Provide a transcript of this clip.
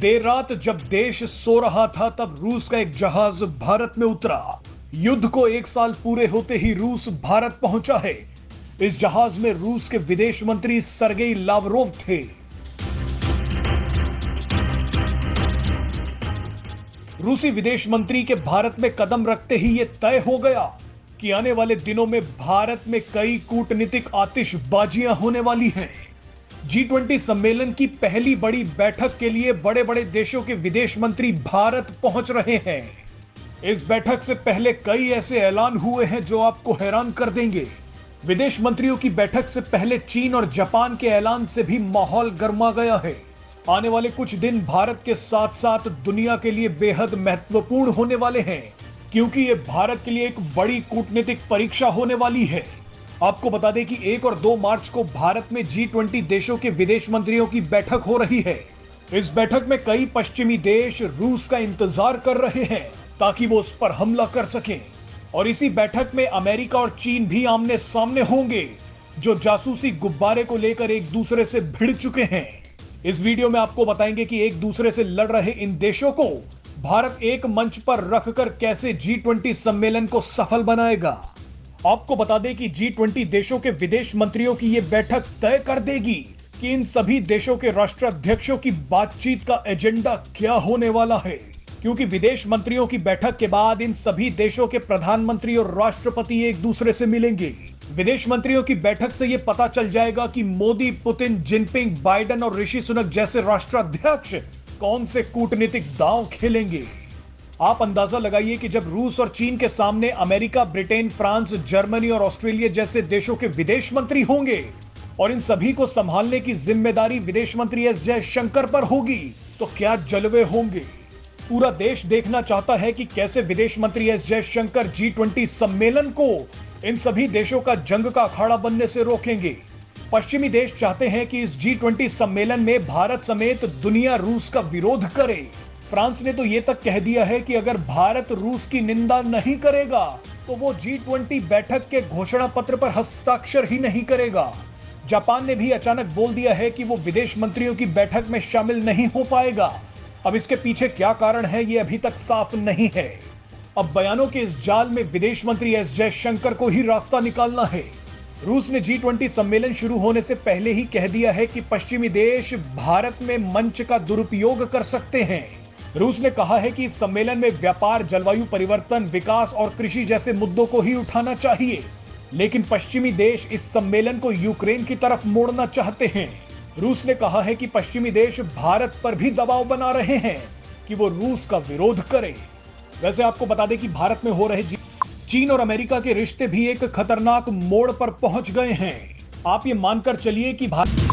देर रात जब देश सो रहा था तब रूस का एक जहाज भारत में उतरा। युद्ध को 1 साल पूरे होते ही रूस भारत पहुंचा है। इस जहाज में रूस के विदेश मंत्री सर्गेई लावरोव थे। रूसी विदेश मंत्री के भारत में कदम रखते ही यह तय हो गया कि आने वाले दिनों में भारत में कई कूटनीतिक आतिशबाजियां होने वाली हैं। G20 सम्मेलन की पहली बड़ी बैठक के लिए बड़े बड़े देशों के विदेश मंत्री भारत पहुंच रहे हैं। इस बैठक से पहले कई ऐसे ऐलान हुए हैं जो आपको हैरान कर देंगे। विदेश मंत्रियों की बैठक से पहले चीन और जापान के ऐलान से भी माहौल गर्मा गया है। आने वाले कुछ दिन भारत के साथ साथ दुनिया के लिए बेहद महत्वपूर्ण होने वाले हैं, क्योंकि ये भारत के लिए एक बड़ी कूटनीतिक परीक्षा होने वाली है। आपको बता दें कि 1 और 2 मार्च को भारत में G20 देशों के विदेश मंत्रियों की बैठक हो रही है। इस बैठक में कई पश्चिमी देश रूस का इंतजार कर रहे हैं ताकि वो उस पर हमला कर सकें, और इसी बैठक में अमेरिका और चीन भी आमने सामने होंगे, जो जासूसी गुब्बारे को लेकर एक दूसरे से भिड़ चुके हैं। इस वीडियो में आपको बताएंगे कि एक दूसरे से लड़ रहे इन देशों को भारत एक मंच पर रखकर कैसे G20 सम्मेलन को सफल बनाएगा। आपको बता दें कि G20 देशों के विदेश मंत्रियों की यह बैठक तय कर देगी कि इन सभी देशों के राष्ट्राध्यक्षों की बातचीत का एजेंडा क्या होने वाला है, क्योंकि विदेश मंत्रियों की बैठक के बाद इन सभी देशों के प्रधानमंत्री और राष्ट्रपति एक दूसरे से मिलेंगे। विदेश मंत्रियों की बैठक से यह पता चल जाएगा कि मोदी, पुतिन, जिनपिंग, बाइडेन और ऋषि सुनक जैसे राष्ट्राध्यक्ष कौन से कूटनीतिक दांव खेलेंगे। आप अंदाजा लगाइए कि जब रूस और चीन के सामने अमेरिका, ब्रिटेन, फ्रांस, जर्मनी और ऑस्ट्रेलिया जैसे देशों के विदेश मंत्री होंगे और इन सभी को संभालने की जिम्मेदारी विदेश मंत्री एस जयशंकर पर होगी, तो क्या जलवे होंगे। पूरा देश देखना चाहता है कि कैसे विदेश मंत्री एस जयशंकर G20 सम्मेलन को इन सभी देशों का जंग का अखाड़ा बनने से रोकेंगे। पश्चिमी देश चाहते हैं कि इस G20 सम्मेलन में भारत समेत दुनिया रूस का विरोध करे। फ्रांस ने तो यह तक कह दिया है कि अगर भारत रूस की निंदा नहीं करेगा तो वो G20 बैठक के घोषणा पत्र पर हस्ताक्षर ही नहीं करेगा। जापान ने भी अचानक बोल दिया है कि वो विदेश मंत्रियों की बैठक में शामिल नहीं हो पाएगा। अब इसके पीछे क्या कारण है ये अभी तक साफ नहीं है। अब बयानों के इस जाल में विदेश मंत्री एस जयशंकर को ही रास्ता निकालना है। रूस ने G20 सम्मेलन शुरू होने से पहले ही कह दिया है कि पश्चिमी देश भारत में मंच का दुरुपयोग कर सकते हैं। रूस ने कहा है कि इस सम्मेलन में व्यापार, जलवायु परिवर्तन, विकास और कृषि जैसे मुद्दों को ही उठाना चाहिए, लेकिन पश्चिमी देश इस सम्मेलन को यूक्रेन की तरफ मोड़ना चाहते हैं। रूस ने कहा है कि पश्चिमी देश भारत पर भी दबाव बना रहे हैं कि वो रूस का विरोध करे। वैसे आपको बता दें कि भारत में हो रहे चीन और अमेरिका के रिश्ते भी एक खतरनाक मोड़ पर पहुंच गए हैं। आप ये मानकर चलिए कि भारत